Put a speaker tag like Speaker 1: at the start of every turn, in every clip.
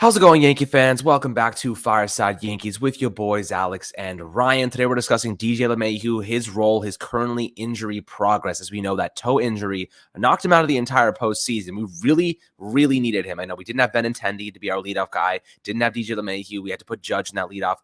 Speaker 1: How's it going, Yankee fans? Welcome back to Fireside Yankees with your boys, Alex and Ryan. Today we're discussing DJ LeMahieu, his role, his currently injury progress. As we know, that toe injury knocked him out of the entire postseason. We really needed him. I know we didn't have Benintendi to be our leadoff guy, didn't have DJ LeMahieu. We had to put Judge in that leadoff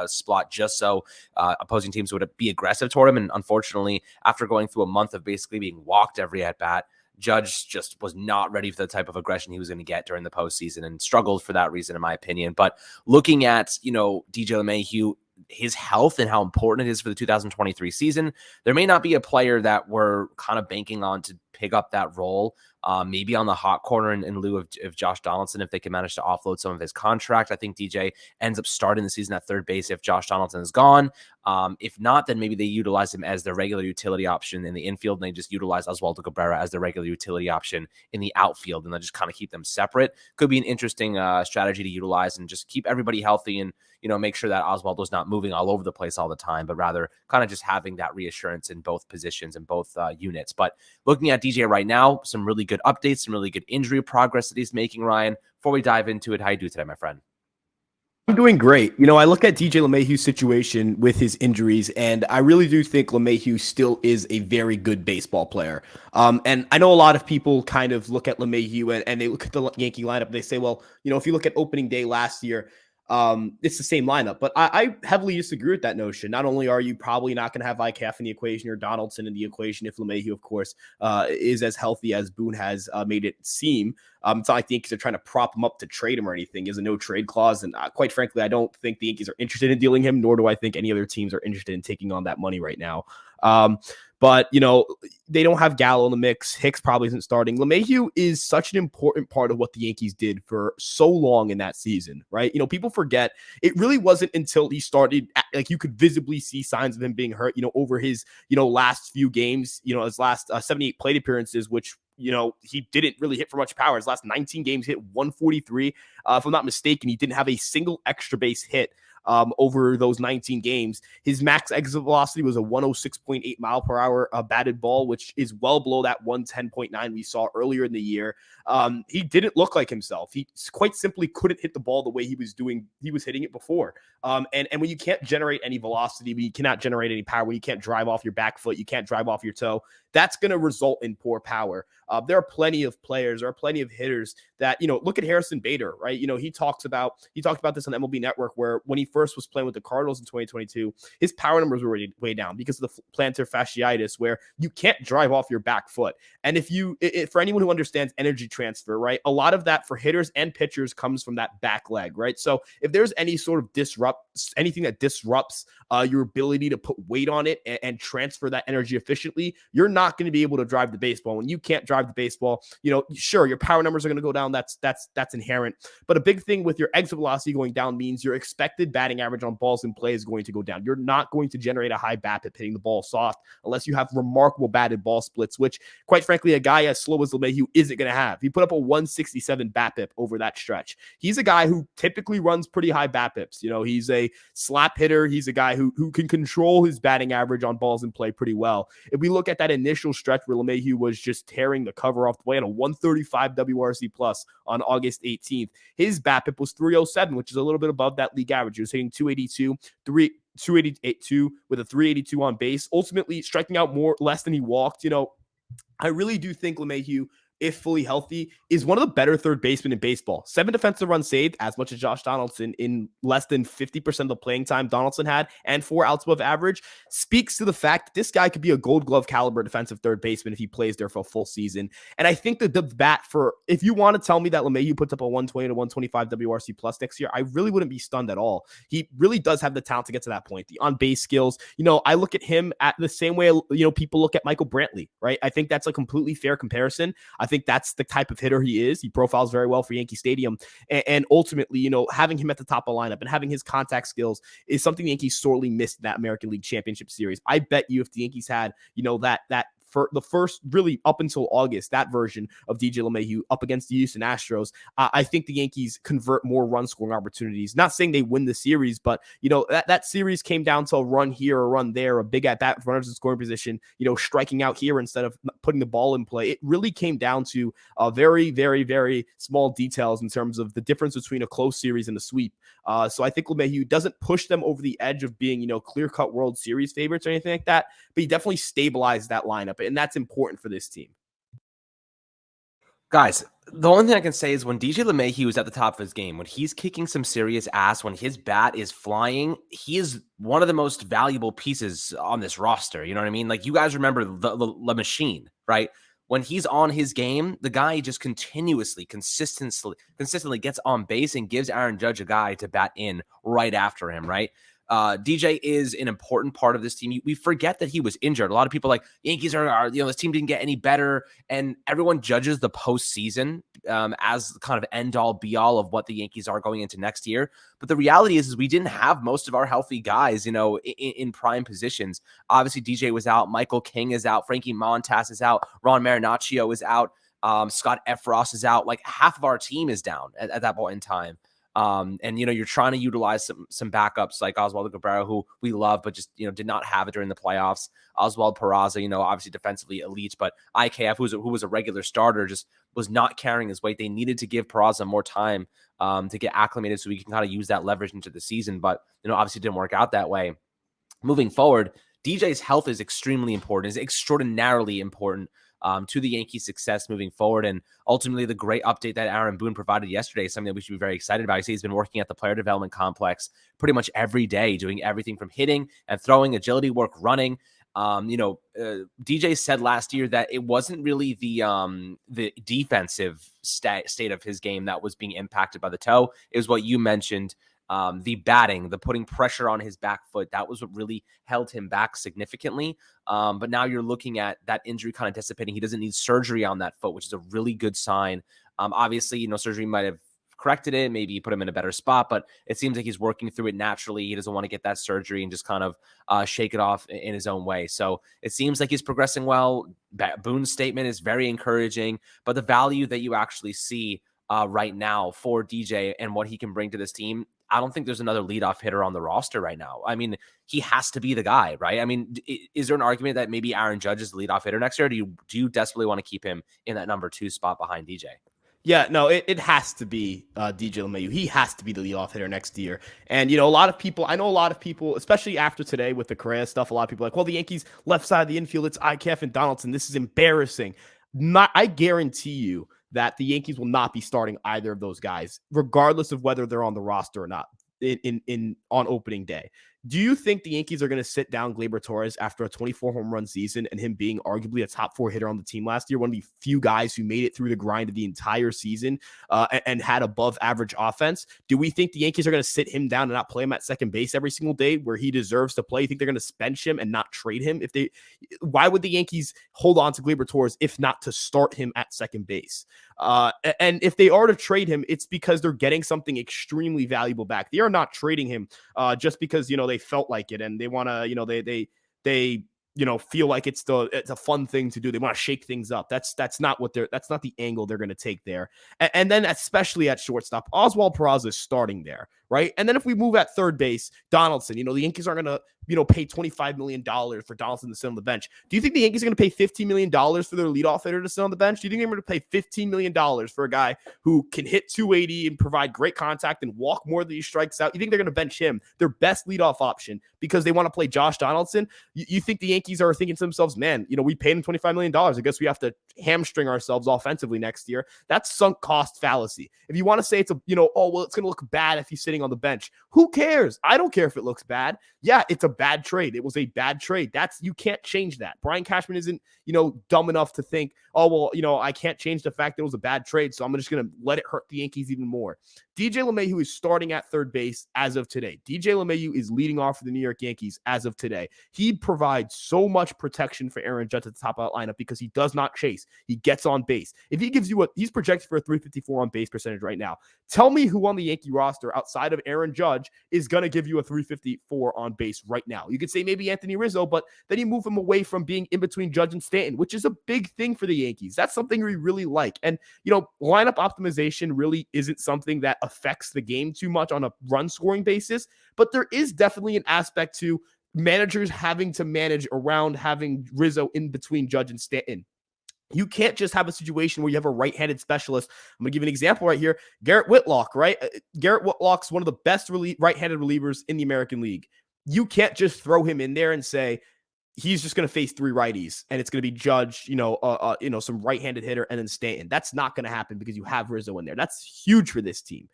Speaker 1: spot just so opposing teams would be aggressive toward him. And unfortunately, after going through a month of basically being walked every at-bat, Judge just was not ready for the type of aggression he was going to get during the postseason and struggled for that reason, in my opinion. But looking at, DJ LeMahieu, his health and how important it is for the 2023 season, there may not be a player that we're kind of banking on to pick up that role, maybe on the hot corner in lieu of Josh Donaldson, if they can manage to offload some of his contract. I think DJ ends up starting the season at third base if Josh Donaldson is gone. If not, then maybe they utilize him as their regular utility option in the infield, and they just utilize Oswaldo Cabrera as their regular utility option in the outfield, and then just kind of keep them separate. Could be an interesting strategy to utilize and just keep everybody healthy and, make sure that Oswaldo's not moving all over the place all the time, but rather kind of just having that reassurance in both positions and both units. But looking at DJ right now, some really good updates, some really good injury progress that he's making, Ryan. Before we dive into it, how you do today, my friend?
Speaker 2: I'm doing great. I look at DJ LeMahieu's situation with his injuries, and I really do think LeMahieu still is a very good baseball player. And I know a lot of people kind of look at LeMahieu and they look at the Yankee lineup and they say, well, if you look at opening day last year, it's the same lineup. But I heavily disagree with that notion. Not only are you probably not going to have IKF in the equation or Donaldson in the equation if LeMahieu, of course, is as healthy as Boone has made it seem. It's not like the Yankees are trying to prop him up to trade him or anything. He has a no-trade clause. And quite frankly, I don't think the Yankees are interested in dealing him, nor do I think any other teams are interested in taking on that money right now. But, they don't have Gallo in the mix. Hicks probably isn't starting. LeMahieu is such an important part of what the Yankees did for so long in that season, right? People forget it really wasn't until he started, like you could visibly see signs of him being hurt, over his, last few games, his last 78 plate appearances, which, he didn't really hit for much power. His last 19 games hit 143. If I'm not mistaken, he didn't have a single extra base hit over those 19 games. His max exit velocity was a 106.8 mile per hour batted ball, which is well below that 110.9 we saw earlier in the year. He didn't look like himself. He quite simply couldn't hit the ball the way he was hitting it before. And when you can't generate any velocity, when you cannot generate any power, when you can't drive off your back foot, you can't drive off your toe, that's going to result in poor power. There are plenty of players, there are plenty of hitters that, look at Harrison Bader, right? He talked about this on MLB Network, where when he first was playing with the Cardinals in 2022, his power numbers were way down because of the plantar fasciitis, where you can't drive off your back foot. And for anyone who understands energy transfer, right, a lot of that for hitters and pitchers comes from that back leg, right? So if there's any sort of anything that disrupts your ability to put weight on it and transfer that energy efficiently, you're not going to be able to drive the baseball. When you can't drive the baseball, sure, your power numbers are going to go down. That's inherent. But a big thing with your exit velocity going down means your expected batting average on balls in play is going to go down. You're not going to generate a high BABIP hitting the ball soft unless you have remarkable batted ball splits, which, quite frankly, a guy as slow as LeMahieu isn't going to have. He put up a 167 BABIP over that stretch. He's a guy who typically runs pretty high BABIPs. He's a slap hitter. He's a guy who can control his batting average on balls in play pretty well. If we look at that initial stretch where LeMahieu was just tearing the cover off the way at a 135 WRC plus on August 18th, his BABIP was 307, which is a little bit above that league average. He was hitting 282 with a 382 on base, ultimately striking out less than he walked. I really do think LeMahieu, if fully healthy, is one of the better third basemen in baseball. 7 defensive runs saved, as much as Josh Donaldson, in less than 50% of the playing time Donaldson had, and 4 outs above average, speaks to the fact that this guy could be a Gold Glove caliber defensive third baseman if he plays there for a full season. And I think that the bat if you want to tell me that LeMahieu puts up a 120 to 125 WRC plus next year, I really wouldn't be stunned at all. He really does have the talent to get to that point. The on-base skills, I look at him at the same way, people look at Michael Brantley, right? I think that's a completely fair comparison. I think that's the type of hitter he is. He profiles very well for Yankee Stadium. And ultimately, having him at the top of the lineup and having his contact skills is something the Yankees sorely missed in that American League Championship Series. I bet you if the Yankees had, that for the first, really up until August, that version of DJ LeMahieu up against the Houston Astros, I think the Yankees convert more run scoring opportunities. Not saying they win the series, but that series came down to a run here, a run there, a big at bat runners in scoring position, striking out here instead of putting the ball in play. It really came down to very, very, very small details in terms of the difference between a close series and a sweep. So I think LeMahieu doesn't push them over the edge of being, clear-cut World Series favorites or anything like that, but he definitely stabilized that lineup, and that's important for this team.
Speaker 1: Guys, the only thing I can say is when DJ LeMahieu is at the top of his game, when he's kicking some serious ass, when his bat is flying, he is one of the most valuable pieces on this roster. You know what I mean? Like, you guys remember the machine, right? When he's on his game, the guy just consistently gets on base and gives Aaron Judge a guy to bat in right after him, right? DJ is an important part of this team. We forget that he was injured. A lot of people like Yankees are this team didn't get any better, and everyone judges the postseason as kind of end all be all of what the Yankees are going into next year. But the reality is we didn't have most of our healthy guys, in prime positions. Obviously, DJ was out. Michael King is out. Frankie Montas is out. Ron Marinaccio is out. Scott Efros is out. Like, half of our team is down at that point in time. And you're trying to utilize some backups like Oswaldo Cabrera, who we love, but just, did not have it during the playoffs. Oswald Peraza, obviously defensively elite, but IKF, who was a regular starter, just was not carrying his weight. They needed to give Peraza more time to get acclimated so we can kind of use that leverage into the season. But, obviously it didn't work out that way. Moving forward, DJ's health is extremely important, is extraordinarily important to the Yankees' success moving forward. And ultimately, the great update that Aaron Boone provided yesterday is something that we should be very excited about. He's been working at the player development complex pretty much every day, doing everything from hitting and throwing, agility work, running. DJ said last year that it wasn't really the defensive state of his game that was being impacted by the toe. It was what you mentioned. The batting, the putting pressure on his back foot, that was what really held him back significantly. But now you're looking at that injury kind of dissipating. He doesn't need surgery on that foot, which is a really good sign. Obviously, surgery might have corrected it, maybe put him in a better spot, but it seems like he's working through it naturally. He doesn't want to get that surgery and just kind of shake it off in his own way. So it seems like he's progressing well. Boone's statement is very encouraging, but the value that you actually see right now for DJ and what he can bring to this team, I don't think there's another leadoff hitter on the roster right now. I mean, he has to be the guy, right? I mean, is there an argument that maybe Aaron Judge is the leadoff hitter next year? Or do you desperately want to keep him in that number 2 spot behind DJ?
Speaker 2: Yeah, no, it has to be DJ LeMahieu. He has to be the leadoff hitter next year. And, I know a lot of people, especially after today with the Correa stuff, a lot of people are like, well, the Yankees left side of the infield, it's IKF and Donaldson. This is embarrassing. I guarantee you that the Yankees will not be starting either of those guys, regardless of whether they're on the roster or not on opening day. Do you think the Yankees are going to sit down Gleyber Torres after a 24 home run season and him being arguably a top 4 hitter on the team last year, one of the few guys who made it through the grind of the entire season and had above average offense? Do we think the Yankees are going to sit him down and not play him at second base every single day where he deserves to play? You think they're going to bench him and not trade him? Why would the Yankees hold on to Gleyber Torres if not to start him at second base? And if they are to trade him, it's because they're getting something extremely valuable back. They are not trading him just because, they felt like it and they want to, they feel like it's a fun thing to do. They want to shake things up. That's not the angle they're going to take there. And then especially at shortstop, Oswald Peraza is starting there, right? And then if we move at third base, Donaldson, the Yankees aren't going to, pay $25 million for Donaldson to sit on the bench. Do you think the Yankees are going to pay $15 million for their leadoff hitter to sit on the bench? Do you think they're going to pay $15 million for a guy who can hit 280 and provide great contact and walk more than he strikes out? You think they're going to bench him, their best leadoff option, because they want to play Josh Donaldson? You think the Yankees are thinking to themselves, man, we paid him $25 million. I guess we have to hamstring ourselves offensively next year. That's sunk cost fallacy. If you want to say it's it's going to look bad if he's sitting on the bench. Who cares? I don't care if it looks bad. Yeah, it's a bad trade. It was a bad trade. You can't change that. Brian Cashman isn't, dumb enough to think, I can't change the fact that it was a bad trade, so I'm just going to let it hurt the Yankees even more. DJ LeMahieu is starting at third base as of today. DJ LeMahieu is leading off for the New York Yankees as of today. He provides so much protection for Aaron Judge at the top of that lineup because he does not chase. He gets on base. If he gives you he's projected for a 354 on base percentage right now. Tell me who on the Yankee roster outside of Aaron Judge is going to give you a 354 on base right now. You could say maybe Anthony Rizzo, but then you move him away from being in between Judge and Stanton, which is a big thing for the Yankees. That's something we really like. And, lineup optimization really isn't something that affects the game too much on a run scoring basis, but there is definitely an aspect to managers having to manage around having Rizzo in between Judge and Stanton. You can't just have a situation where you have a right-handed specialist. I'm going to give you an example right here. Garrett Whitlock, right? Garrett Whitlock's one of the best right-handed relievers in the American League. You can't just throw him in there and say, he's just going to face 3 righties and it's going to be Judge, some right-handed hitter and then Stanton. That's not going to happen because you have Rizzo in there. That's huge for this team.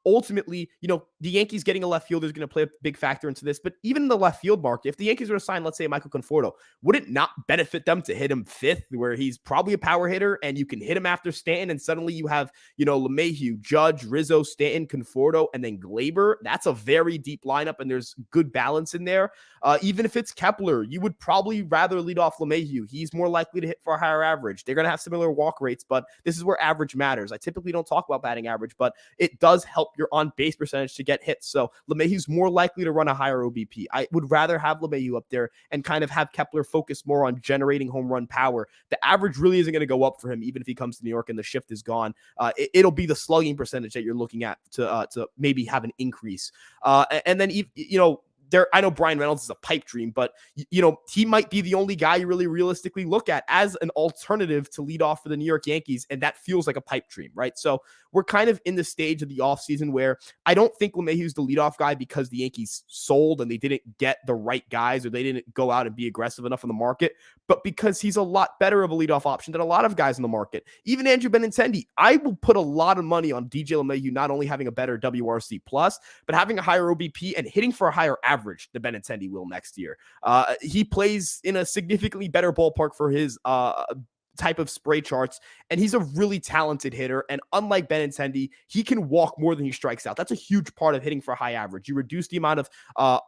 Speaker 2: Ultimately, the Yankees getting a left fielder is going to play a big factor into this. But even in the left field market, if the Yankees were to sign, let's say, Michael Conforto, would it not benefit them to hit him 5th, where he's probably a power hitter and you can hit him after Stanton, and suddenly you have, LeMahieu, Judge, Rizzo, Stanton, Conforto, and then Glaber? That's a very deep lineup, and there's good balance in there. Even if it's Kepler, you would probably rather lead off LeMahieu. He's more likely to hit for a higher average. They're going to have similar walk rates, but this is where average matters. I typically don't talk about batting average, but it does help your on-base percentage to get hits. So LeMahieu's more likely to run a higher OBP. I would rather have LeMahieu up there and kind of have Kepler focus more on generating home run power. The average really isn't going to go up for him, even if he comes to New York and the shift is gone. It'll be the slugging percentage that you're looking at to maybe have an increase. And then, I know Brian Reynolds is a pipe dream, but he might be the only guy you really realistically look at as an alternative to lead off for the New York Yankees, and that feels like a pipe dream, right? So we're kind of in the stage of the offseason where I don't think LeMahieu's the leadoff guy because the Yankees sold and they didn't get the right guys, or they didn't go out and be aggressive enough in the market, but because he's a lot better of a leadoff option than a lot of guys in the market. Even Andrew Benintendi, I will put a lot of money on DJ LeMahieu not only having a better WRC plus, but having a higher OBP and hitting for a higher average than Benintendi will next year. He plays in a significantly better ballpark for his type of spray charts, and he's a really talented hitter. And unlike Benintendi, he can walk more than he strikes out. That's a huge part of hitting for a high average. You reduce the amount of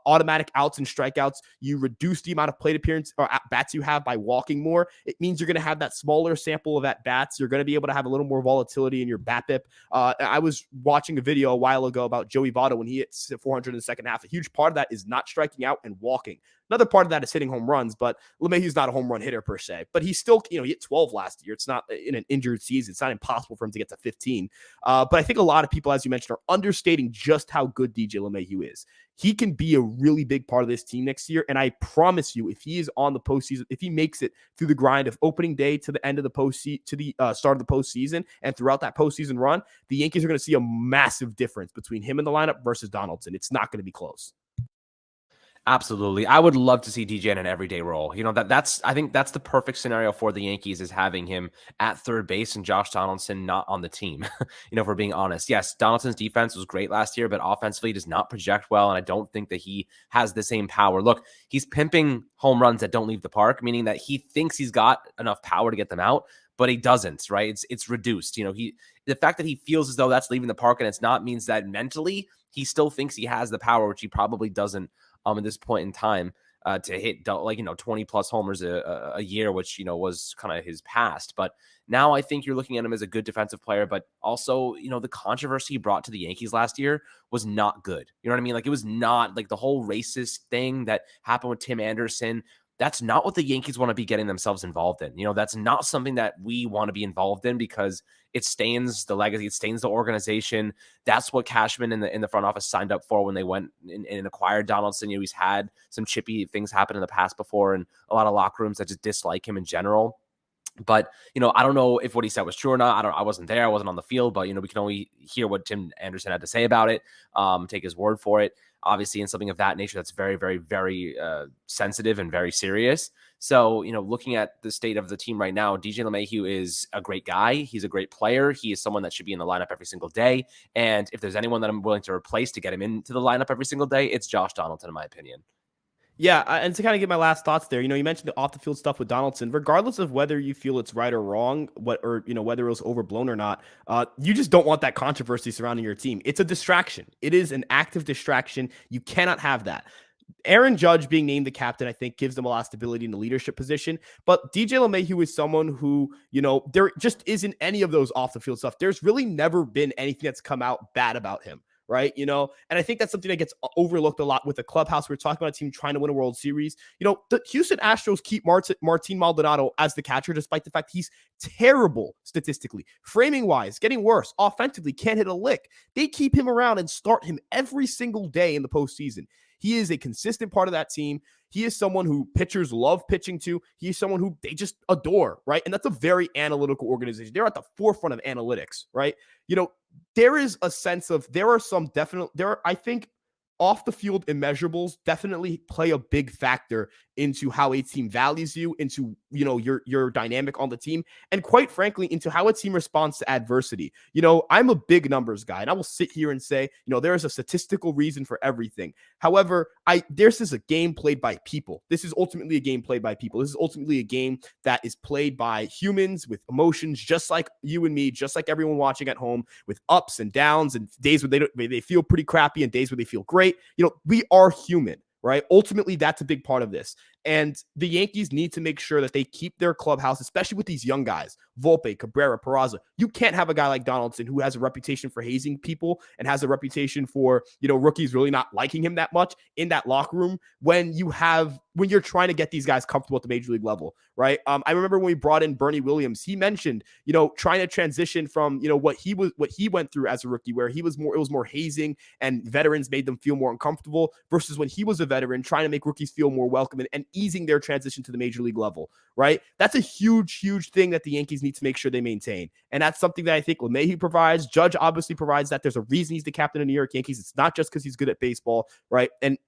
Speaker 2: automatic outs and strikeouts. You reduce the amount of plate appearance or at bats you have by walking more. It means you're going to have that smaller sample of at bats. You're going to be able to have a little more volatility in your BABIP. I was watching a video a while ago about Joey Votto when he hits 400 in the second half. A huge part of that is not striking out and walking. Another part of that is hitting home runs, but LeMahieu's not a home run hitter per se. But he's still, he hit 12 last year. It's not in an injured season. It's not impossible for him to get to 15. But I think a lot of people, as you mentioned, are understating just how good DJ LeMahieu is. He can be a really big part of this team next year. And I promise you, if he is on the postseason, if he makes it through the grind of opening day to the end of the postseason, to the start of the postseason, and throughout that postseason run, the Yankees are going to see a massive difference between him in the lineup versus Donaldson. It's not going to be close.
Speaker 1: Absolutely. I would love to see DJ in an everyday role. I think that's the perfect scenario for the Yankees, is having him at third base and Josh Donaldson not on the team. If we're being honest. Yes, Donaldson's defense was great last year, but offensively does not project well. And I don't think that he has the same power. Look, he's pimping home runs that don't leave the park, meaning that he thinks he's got enough power to get them out, but he doesn't, right? It's reduced. The fact that he feels as though that's leaving the park and it's not, means that mentally he still thinks he has the power, which he probably doesn't at this point in time, to hit 20 plus homers a year, which was kind of his past. But now I think you're looking at him as a good defensive player, but also the controversy he brought to the Yankees last year was not good. You know what I mean? Like, it was not like the whole racist thing that happened with Tim Anderson. That's not what the Yankees want to be getting themselves involved in. That's not something that we want to be involved in, because it stains the legacy, it stains the organization. That's what Cashman in the front office signed up for when they went and acquired Donaldson. He's had some chippy things happen in the past before, and a lot of locker rooms that just dislike him in general. But, I don't know if what he said was true or not. I wasn't there. I wasn't on the field, but, we can only hear what Tim Anderson had to say about it, take his word for it. Obviously, in something of that nature, that's very, very, very sensitive and very serious. So, looking at the state of the team right now, DJ LeMahieu is a great guy. He's a great player. He is someone that should be in the lineup every single day. And if there's anyone that I'm willing to replace to get him into the lineup every single day, it's Josh Donaldson, in my opinion.
Speaker 2: Yeah, and to kind of get my last thoughts there, you mentioned the off the field stuff with Donaldson. Regardless of whether you feel it's right or wrong, whether it was overblown or not, you just don't want that controversy surrounding your team. It's a distraction. It is an active distraction. You cannot have that. Aaron Judge being named the captain, I think, gives them a lot of stability in the leadership position. But DJ LeMahieu is someone who, there just isn't any of those off the field stuff. There's really never been anything that's come out bad about him. Right. And I think that's something that gets overlooked a lot with the clubhouse. We're talking about a team trying to win a World Series. The Houston Astros keep Martin Maldonado as the catcher, despite the fact he's terrible statistically, framing wise, getting worse, offensively, can't hit a lick. They keep him around and start him every single day in the postseason. He is a consistent part of that team. He is someone who pitchers love pitching to. He is someone who they just adore, right? And that's a very analytical organization. They're at the forefront of analytics, right? There is a sense of, I think off the field immeasurables definitely play a big factor into how a team values you, into your dynamic on the team, and quite frankly into how a team responds to adversity. I'm a big numbers guy, and I will sit here and say there is a statistical reason for everything. However, this is a game played by people. This is ultimately a game played by people. This is ultimately a game that is played by humans with emotions, just like you and me, just like everyone watching at home, with ups and downs and days where they feel pretty crappy and days where they feel great. We are human, right? Ultimately, that's a big part of this. And the Yankees need to make sure that they keep their clubhouse, especially with these young guys, Volpe, Cabrera, Peraza. You can't have a guy like Donaldson who has a reputation for hazing people and has a reputation for, rookies really not liking him that much in that locker room when you're trying to get these guys comfortable at the major league level, right? I remember when we brought in Bernie Williams, he mentioned, trying to transition from, what he went through as a rookie, where it was more hazing and veterans made them feel more uncomfortable, versus when he was a veteran trying to make rookies feel more welcome and easing their transition to the major league level, right? That's a huge, huge thing that the Yankees need to make sure they maintain. And that's something that I think LeMahieu provides. Judge obviously provides that. There's a reason he's the captain of the New York Yankees. It's not just because he's good at baseball, right? And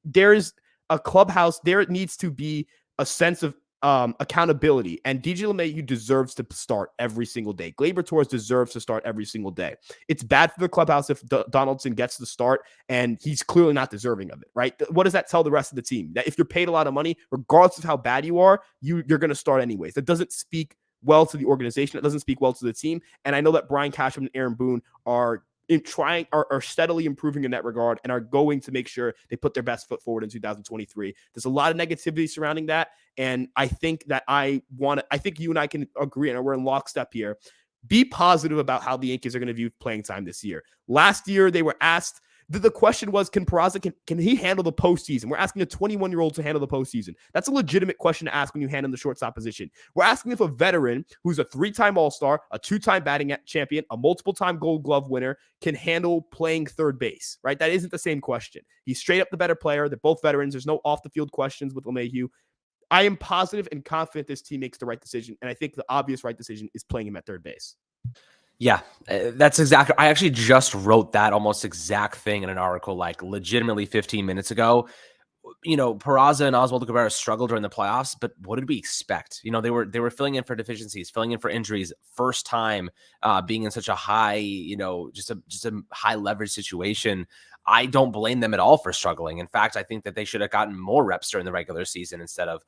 Speaker 2: there's a clubhouse. There needs to be a sense of accountability, and DJ LeMahieu deserves to start every single day. Gleyber Torres deserves to start every single day. It's bad for the clubhouse if Donaldson gets the start and he's clearly not deserving of it, right? What does that tell the rest of the team? That if you're paid a lot of money, regardless of how bad you are, you're going to start anyways. That doesn't speak well to the organization. It doesn't speak well to the team. And I know that Brian Cashman and Aaron Boone are steadily improving in that regard and are going to make sure they put their best foot forward in 2023. There's a lot of negativity surrounding that. And I think that I think you and I can agree, and we're in lockstep here. Be positive about how the Yankees are going to view playing time this year. Last year, they were asked, the question was, can Peraza, can he handle the postseason? We're asking a 21-year-old to handle the postseason. That's a legitimate question to ask when you hand him the shortstop position. We're asking if a veteran who's a 3-time All-Star, a 2-time batting champion, a multiple-time Gold Glove winner can handle playing third base, right? That isn't the same question. He's straight up the better player. They're both veterans. There's no off-the-field questions with LeMahieu. I am positive and confident this team makes the right decision, and I think the obvious right decision is playing him at third base.
Speaker 1: Yeah, that's exactly. I actually just wrote that almost exact thing in an article like legitimately 15 minutes ago. Peraza and Oswaldo Cabrera struggled during the playoffs, but what did we expect? They were filling in for deficiencies, filling in for injuries, first time being in such a high, just a high leverage situation. I don't blame them at all for struggling. In fact, I think that they should have gotten more reps during the regular season instead of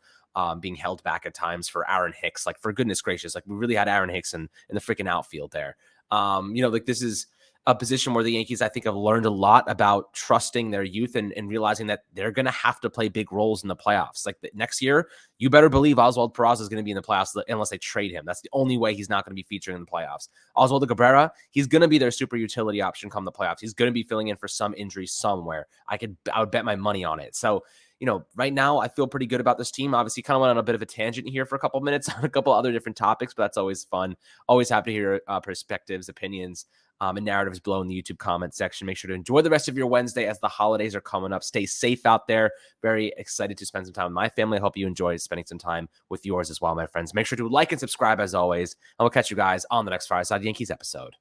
Speaker 1: being held back at times for Aaron Hicks. Like, for goodness gracious, like, we really had Aaron Hicks in the freaking outfield there. This is a position where the Yankees, I think, have learned a lot about trusting their youth and realizing that they're going to have to play big roles in the playoffs. Like, next year, you better believe Oswald Peraza is going to be in the playoffs unless they trade him. That's the only way he's not going to be featuring in the playoffs. Oswaldo Cabrera, he's going to be their super utility option come the playoffs. He's going to be filling in for some injury somewhere. I would bet my money on it. So, right now I feel pretty good about this team. Obviously, kind of went on a bit of a tangent here for a couple minutes on a couple other different topics, but that's always fun. Always happy to hear perspectives, opinions, and narratives below in the YouTube comment section. Make sure to enjoy the rest of your Wednesday as the holidays are coming up. Stay safe out there. Very excited to spend some time with my family. I hope you enjoy spending some time with yours as well, my friends. Make sure to like and subscribe as always, and we'll catch you guys on the next Fireside Yankees episode.